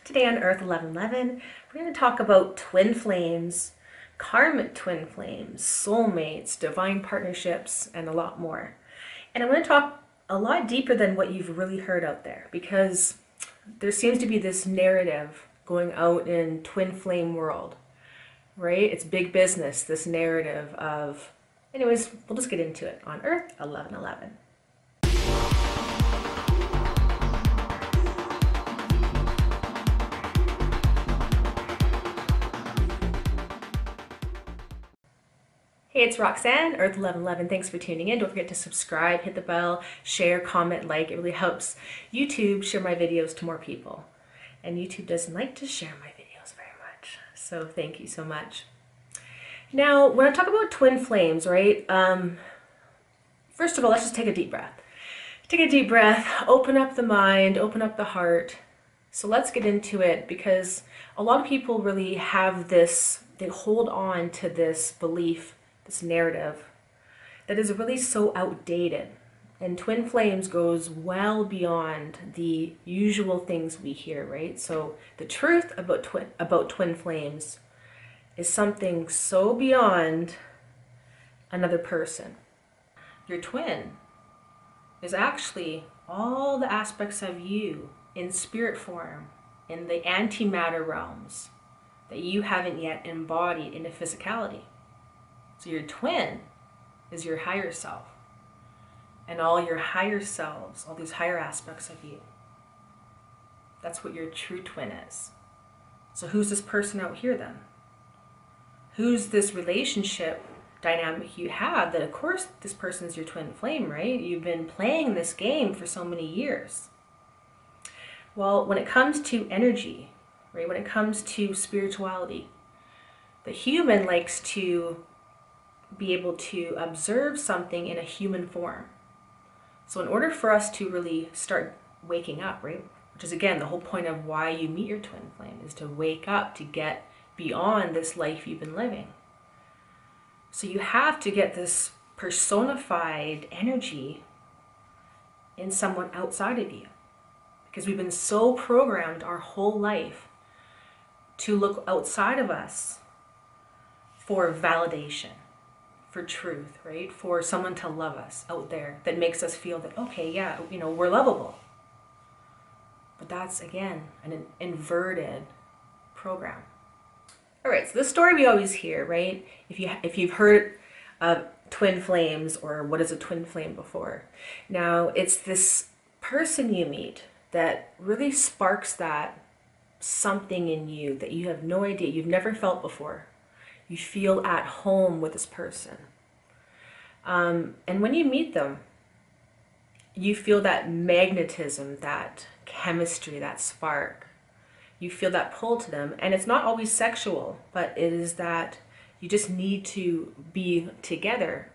Today on Earth 1111, we're going to talk about twin flames, karmic twin flames, soulmates, divine partnerships, and a lot more. And I'm going to talk a lot deeper than what you've really heard out there, because there seems to be this narrative going out in twin flame world, right? It's big business, this narrative of, anyways, we'll just get into it on Earth 1111. Hey, it's Roxanne, Earth 1111. Thanks for tuning in. Don't forget to subscribe, hit the bell, share, comment, like. It really helps YouTube share my videos to more people. And YouTube doesn't like to share my videos very much. So thank you so much. Now, when I talk about twin flames, right? First of all, let's just take a deep breath. Take a deep breath, open up the mind, open up the heart. So let's get into it, because a lot of people really have this, they hold on to this belief, this narrative that is really so outdated. And twin flames goes well beyond the usual things we hear, right? So the truth about twin flames is something so beyond another person. Your twin is actually all the aspects of you in spirit form, in the antimatter realms that you haven't yet embodied into physicality. So your twin is your higher self, and all your higher selves, all these higher aspects of you. That's what your true twin is. So who's this person out here then? Who's this relationship dynamic you have that, of course, this person is your twin flame, right? You've been playing this game for so many years. Well, when it comes to energy, right, when it comes to spirituality, the human likes to be able to observe something in a human form. So in order for us to really start waking up, right, which is again the whole point of why you meet your twin flame, is to wake up, to get beyond this life you've been living. So you have to get this personified energy in someone outside of you, because we've been so programmed our whole life to look outside of us for validation, for truth, right? For someone to love us out there that makes us feel that, okay, yeah, you know, we're lovable. But that's, again, an inverted program. All right, so this story we always hear, right? If you've heard of twin flames or what is a twin flame before. Now, it's this person you meet that really sparks that something in you that you have no idea, you've never felt before. You feel at home with this person. And when you meet them, you feel that magnetism, that chemistry, that spark. You feel that pull to them. And it's not always sexual, but it is that you just need to be together,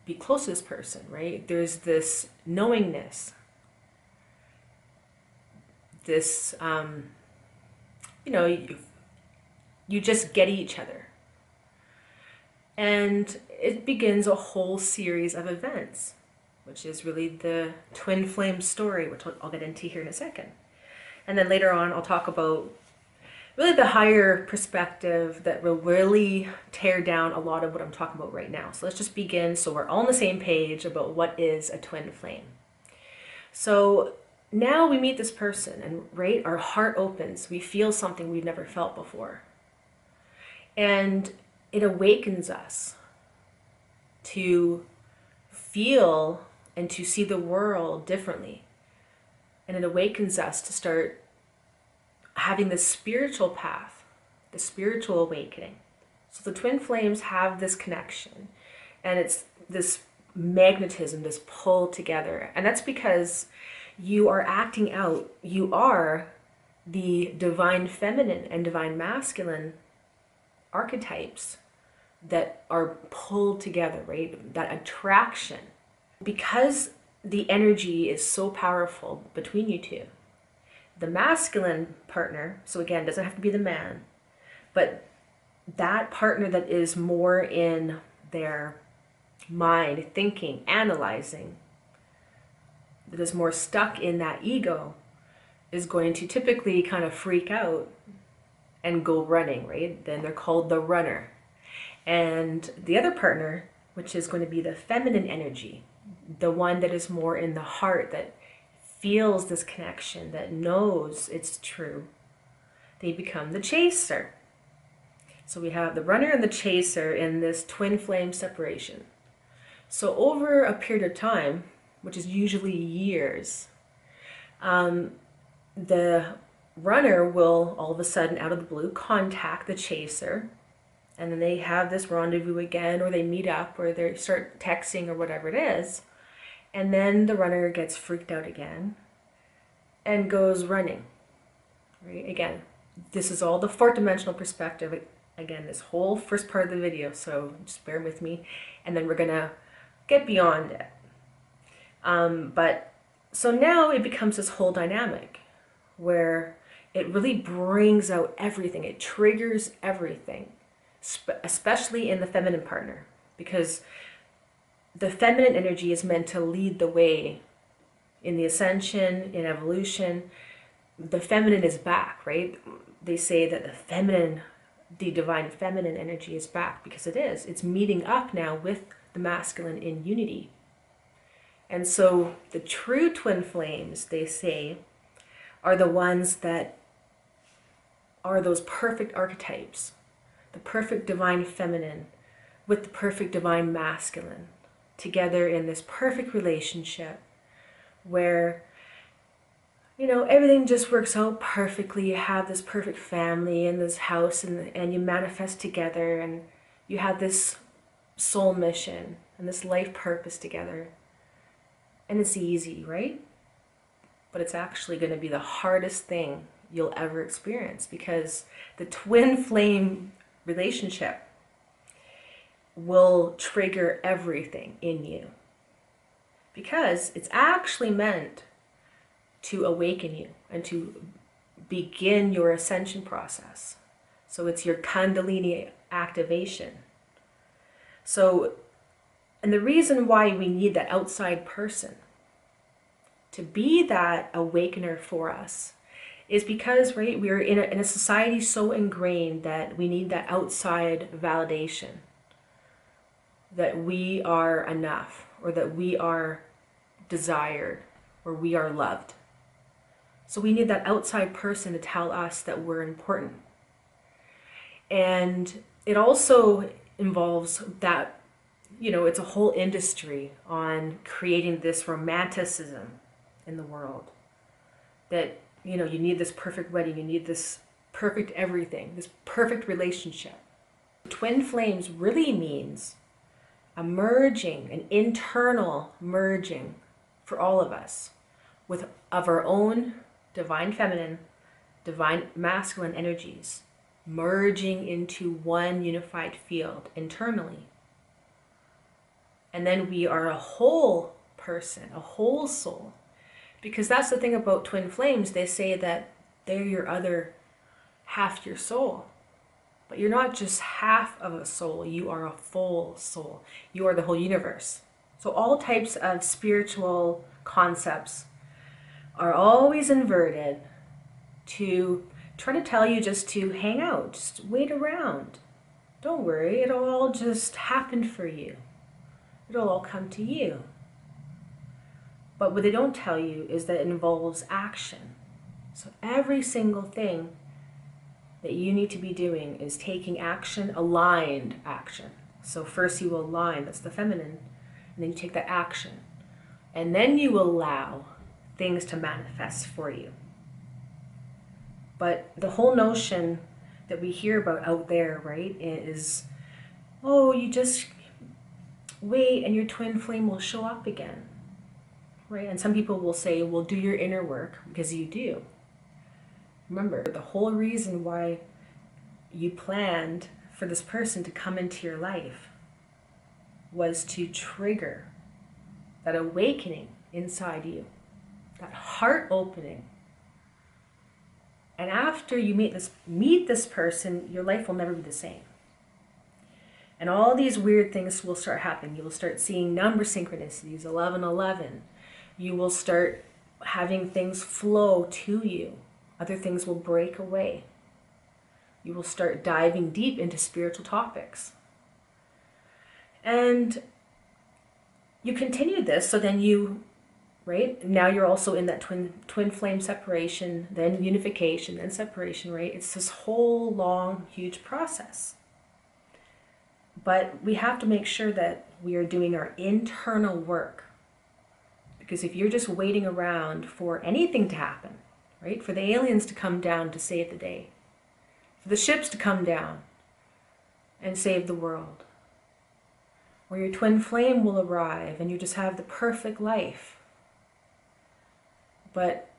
be close to this person, right? There's this knowingness, this, you know, you just get each other. And it begins a whole series of events, which is really the twin flame story, which I'll get into here in a second. And then later on, I'll talk about really the higher perspective that will really tear down a lot of what I'm talking about right now. So let's just begin so we're all on the same page about what is a twin flame. So now we meet this person and, right, our heart opens. We feel something we've never felt before. And it awakens us to feel and to see the world differently. And it awakens us to start having this spiritual path, the spiritual awakening. So the twin flames have this connection, and it's this magnetism, this pull together. And that's because you are acting out, you are the divine feminine and divine masculine archetypes that are pulled together, right? That attraction. Because the energy is so powerful between you two, the masculine partner, so again, doesn't have to be the man, but that partner that is more in their mind, thinking, analyzing, that is more stuck in that ego, is going to typically kind of freak out and go running, right? Then they're called the runner. And the other partner, which is going to be the feminine energy, the one that is more in the heart, that feels this connection, that knows it's true, they become the chaser. So we have the runner and the chaser in this twin flame separation. So over a period of time, which is usually years, the runner will all of a sudden, out of the blue, contact the chaser, and then they have this rendezvous again, or they meet up, or they start texting, or whatever it is, and then the runner gets freaked out again and goes running, right? Again, this is all the fourth dimensional perspective, again, this whole first part of the video, so just bear with me, and then we're gonna get beyond it. But so now it becomes this whole dynamic where it really brings out everything. It triggers everything, especially in the feminine partner, because the feminine energy is meant to lead the way in the ascension, in evolution. The feminine is back, right? They say that the divine feminine energy is back, because it is. It's meeting up now with the masculine in unity. And so the true twin flames, they say, are the ones that are those perfect archetypes, the perfect divine feminine with the perfect divine masculine, together in this perfect relationship where, you know, everything just works out perfectly. You have this perfect family and this house, and you manifest together, and you have this soul mission and this life purpose together. And it's easy, right? But it's actually going to be the hardest thing you'll ever experience, because the twin flame relationship will trigger everything in you, because it's actually meant to awaken you and to begin your ascension process. So it's your Kundalini activation. So, and the reason why we need that outside person to be that awakener for us is because, right, we're in a society so ingrained that we need that outside validation that we are enough, or that we are desired, or we are loved. So we need that outside person to tell us that we're important. And it also involves that, you know, it's a whole industry on creating this romanticism in the world. That, you know, you need this perfect wedding, you need this perfect everything, this perfect relationship. Twin flames really means a merging, an internal merging for all of us of our own divine feminine, divine masculine energies, merging into one unified field internally. And then we are a whole person, a whole soul. Because that's the thing about twin flames. They say that they're your other half your soul. But you're not just half of a soul, you are a full soul. You are the whole universe. So all types of spiritual concepts are always inverted to try to tell you just to hang out, just wait around. Don't worry, it'll all just happen for you. It'll all come to you. But what they don't tell you is that it involves action. So every single thing that you need to be doing is taking action, aligned action. So first you align, that's the feminine, and then you take that action. And then you allow things to manifest for you. But the whole notion that we hear about out there, right, is, oh, you just wait and your twin flame will show up again, right? And some people will say, well, do your inner work, because you do. Remember, the whole reason why you planned for this person to come into your life was to trigger that awakening inside you, that heart opening. And after you meet this person, your life will never be the same. And all these weird things will start happening. You will start seeing number synchronicities, 1111. You will start having things flow to you. Other things will break away. You will start diving deep into spiritual topics. And you continue this, so then you, right? Now you're also in that twin flame separation, then unification, then separation, right? It's this whole long, huge process. But we have to make sure that we are doing our internal work. Because if you're just waiting around for anything to happen, right? For the aliens to come down to save the day, for the ships to come down and save the world, or your twin flame will arrive and you just have the perfect life. But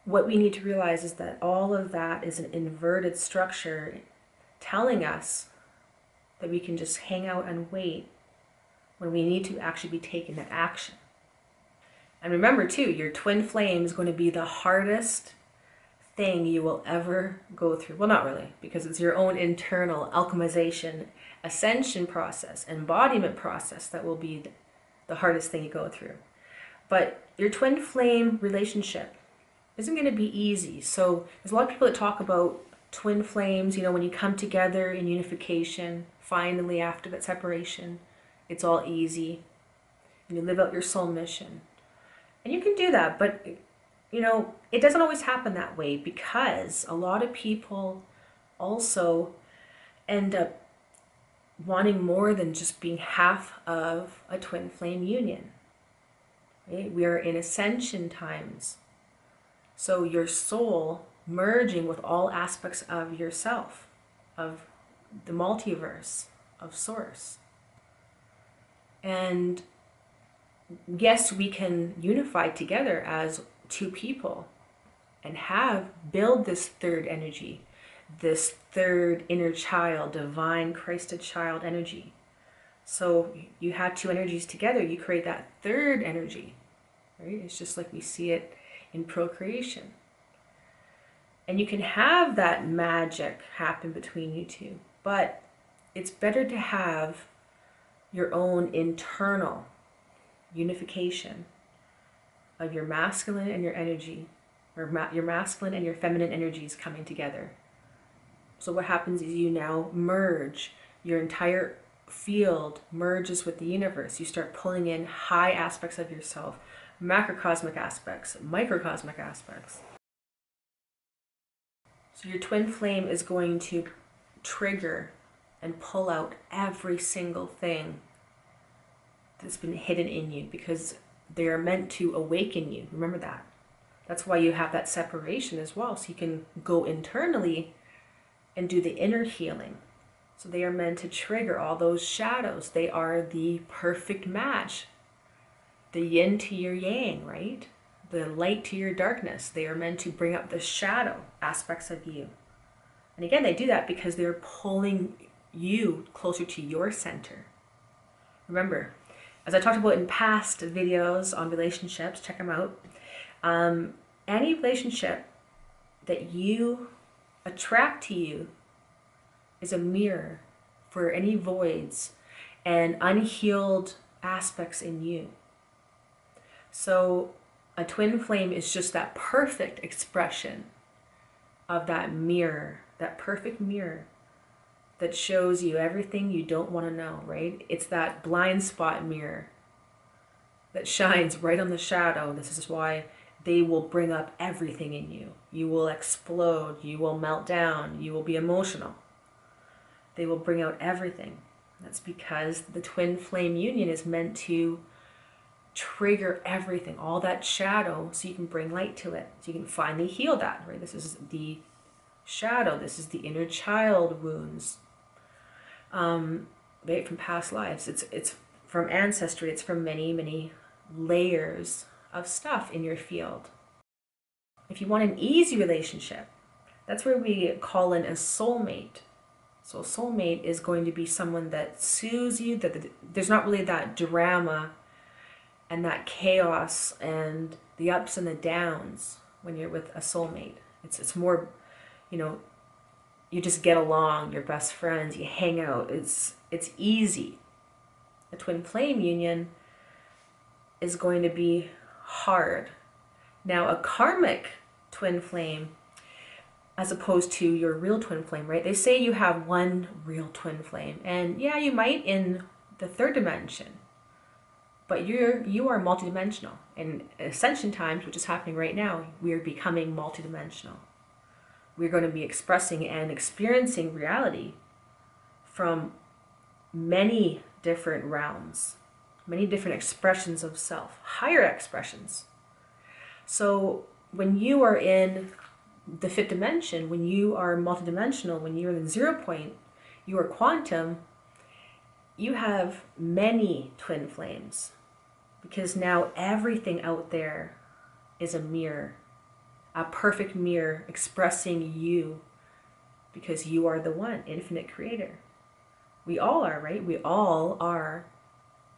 what we need to realize is that all of that is an inverted structure telling us that we can just hang out and wait when we need to actually be taking that action. And remember too, your twin flame is going to be the hardest thing you will ever go through. Well, not really, because it's your own internal alchemization, ascension process, embodiment process that will be the hardest thing you go through. But your twin flame relationship isn't going to be easy. So there's a lot of people that talk about twin flames, you know, when you come together in unification, finally after that separation, it's all easy. And you live out your soul mission. And you can do that, but you know, it doesn't always happen that way, because a lot of people also end up wanting more than just being half of a twin flame union. Right? We are in ascension times. So your soul merging with all aspects of yourself, of the multiverse, of source. And yes, we can unify together as two people and build this third energy, this third inner child, divine Christed child energy. So you have two energies together, you create that third energy, right? It's just like we see it in procreation. And you can have that magic happen between you two, but it's better to have your own internal unification of your masculine and your energy, or your masculine and your feminine energies coming together. So what happens is you now merge, your entire field merges with the universe. You start pulling in high aspects of yourself, macrocosmic aspects, microcosmic aspects. So your twin flame is going to trigger and pull out every single thing that's been hidden in you, because they are meant to awaken you. Remember that. That's why you have that separation as well, so you can go internally and do the inner healing. So they are meant to trigger all those shadows. They are the perfect match. The yin to your yang, right? The light to your darkness. They are meant to bring up the shadow aspects of you. And again, they do that because they're pulling you closer to your center. Remember, as I talked about in past videos on relationships, check them out. Any relationship that you attract to you is a mirror for any voids and unhealed aspects in you. So a twin flame is just that perfect expression of that mirror, that perfect mirror that shows you everything you don't want to know, right? It's that blind spot mirror that shines right on the shadow. This is why they will bring up everything in you. You will explode, you will melt down, you will be emotional. They will bring out everything. That's because the twin flame union is meant to trigger everything, all that shadow, so you can bring light to it. So you can finally heal that, right? This is the shadow, this is the inner child wounds. Right, from past lives. It's from ancestry, it's from many, many layers of stuff in your field. If you want an easy relationship, that's where we call in a soulmate. So a soulmate is going to be someone that soothes you, that there's not really that drama and that chaos and the ups and the downs when you're with a soulmate. It's more, you know, you just get along, you're best friends, you hang out, it's easy. A twin flame union is going to be hard. Now, a karmic twin flame, as opposed to your real twin flame, right? They say you have one real twin flame. And yeah, you might in the third dimension, but you are multidimensional. In ascension times, which is happening right now, we are becoming multidimensional. We're going to be expressing and experiencing reality from many different realms, many different expressions of self, higher expressions. So when you are in the fifth dimension, when you are multidimensional, when you're in the 0 point, you are quantum, you have many twin flames, because now everything out there is a mirror, a perfect mirror expressing you, because you are the one, infinite creator. We all are, right? We all are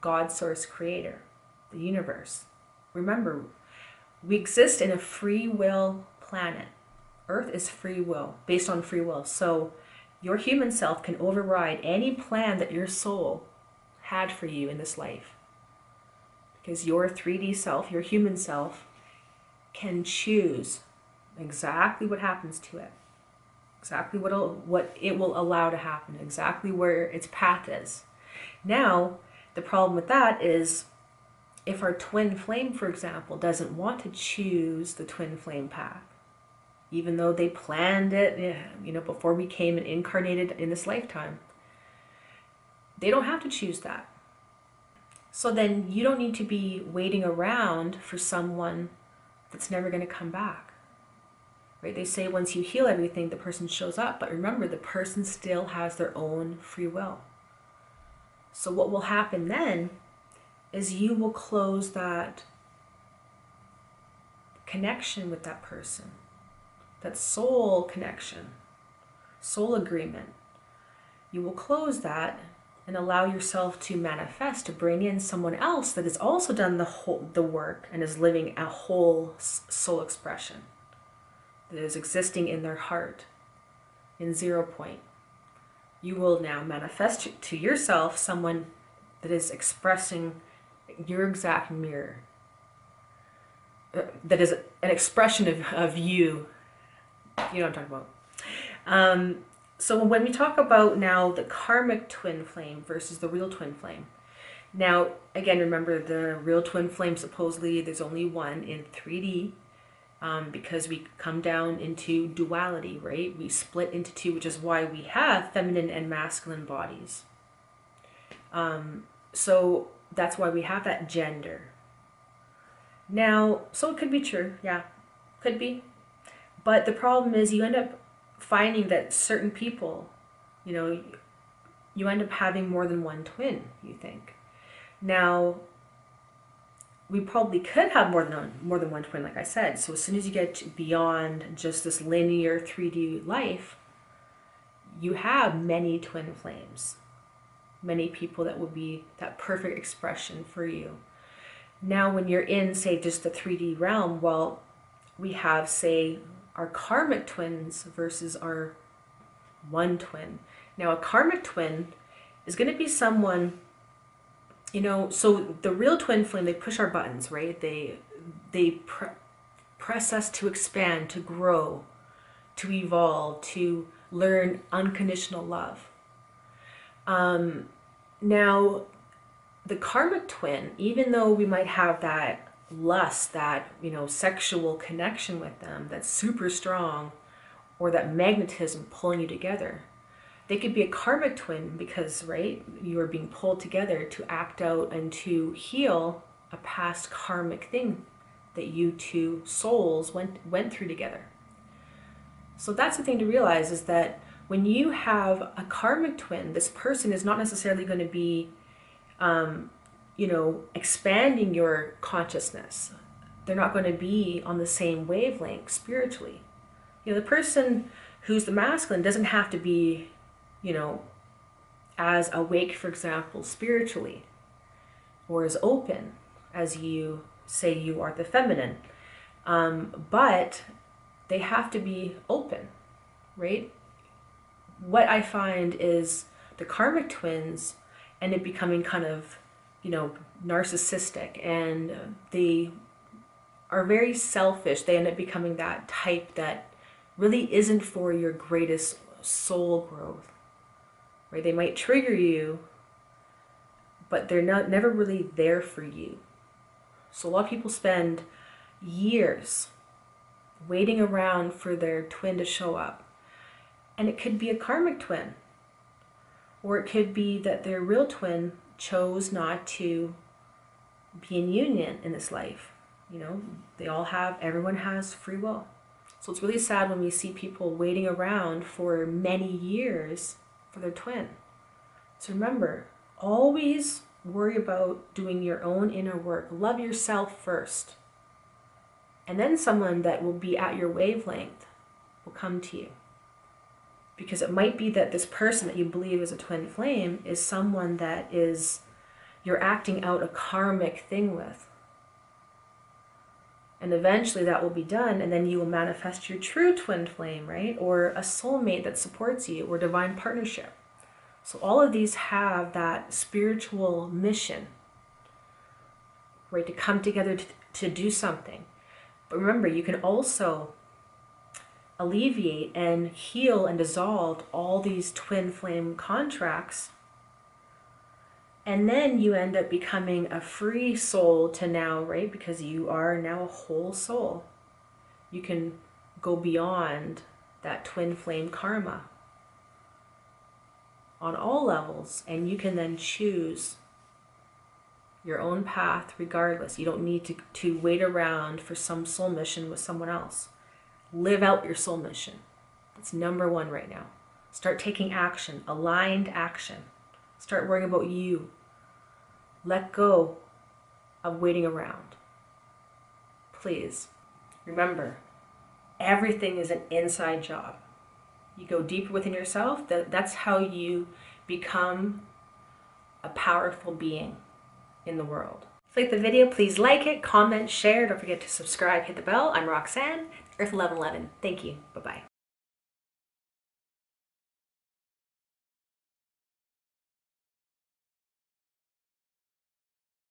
God source creator, the universe. Remember, we exist in a free will planet. Earth is free will, based on free will. So your human self can override any plan that your soul had for you in this life. Because your 3D self, your human self, can choose exactly what happens to it. Exactly what it will allow to happen. Exactly where its path is. Now, the problem with that is, if our twin flame, for example, doesn't want to choose the twin flame path, even though they planned it, before we came and incarnated in this lifetime, they don't have to choose that. So then you don't need to be waiting around for someone that's never going to come back. Right? They say once you heal everything, the person shows up. But remember, the person still has their own free will. So what will happen then is you will close that connection with that person, that soul connection, soul agreement. You will close that and allow yourself to manifest, to bring in someone else that has also done the work and is living a whole soul expression, that is existing in their heart, in 0 point. You will now manifest to yourself someone that is expressing your exact mirror, that is an expression of you. You know what I'm talking about. So when we talk about now the karmic twin flame versus the real twin flame, now again, remember, the real twin flame, supposedly there's only one in 3D, because we come down into duality, right? We split into two, which is why we have feminine and masculine bodies. So that's why we have that gender. Now, so it could be true, yeah, could be. But the problem is you end up finding that certain people, you end up having more than one twin, you think. Now, we probably could have more than one twin, like I said. So as soon as you get beyond just this linear 3D life, you have many twin flames, many people that will be that perfect expression for you. Now, when you're in, say, just the 3D realm, well, we have, say, our karmic twins versus our one twin. Now, a karmic twin is going to be someone, so the real twin flame, they push our buttons, right? They press us to expand, to grow, to evolve, to learn unconditional love. Now, the karmic twin, even though we might have that lust, that sexual connection with them that's super strong, or that magnetism pulling you together, they could be a karmic twin because, right, you are being pulled together to act out and to heal a past karmic thing that you two souls went through together. So that's the thing to realize, is that when you have a karmic twin, this person is not necessarily going to be expanding your consciousnness. They're not going to be on the same wavelength spiritually. The person who's the masculine doesn't have to be, as awake, for example, spiritually, or as open as you say you are the feminine. But they have to be open, right? What I find is the karmic twins end up becoming kind of, narcissistic, and they are very selfish. They end up becoming that type that really isn't for your greatest soul growth, right? They might trigger you, but they're never really there for you. So a lot of people spend years waiting around for their twin to show up. And it could be a karmic twin, or it could be that their real twin chose not to be in union in this life. You know, everyone has free will. So it's really sad when we see people waiting around for many years for their twin. So remember, always worry about doing your own inner work. Love yourself first. And then someone that will be at your wavelength will come to you. Because it might be that this person that you believe is a twin flame is someone that you're acting out a karmic thing with. And eventually that will be done, and then you will manifest your true twin flame, right? Or a soulmate that supports you, or divine partnership. So all of these have that spiritual mission, right? To come together to do something. But remember, you can also alleviate and heal and dissolve all these twin flame contracts. And then you end up becoming a free soul to now, right? Because you are now a whole soul. You can go beyond that twin flame karma on all levels, and you can then choose your own path regardless. You don't need to wait around for some soul mission with someone else. Live out your soul mission. That's number one right now. Start taking action, aligned action. Start worrying about you. Let go of waiting around. Please. Remember, everything is an inside job. You go deeper within yourself, that's how you become a powerful being in the world. If you like the video, please like it, comment, share. Don't forget to subscribe, hit the bell. I'm Roxanne, EARTH1111. Thank you. Bye-bye.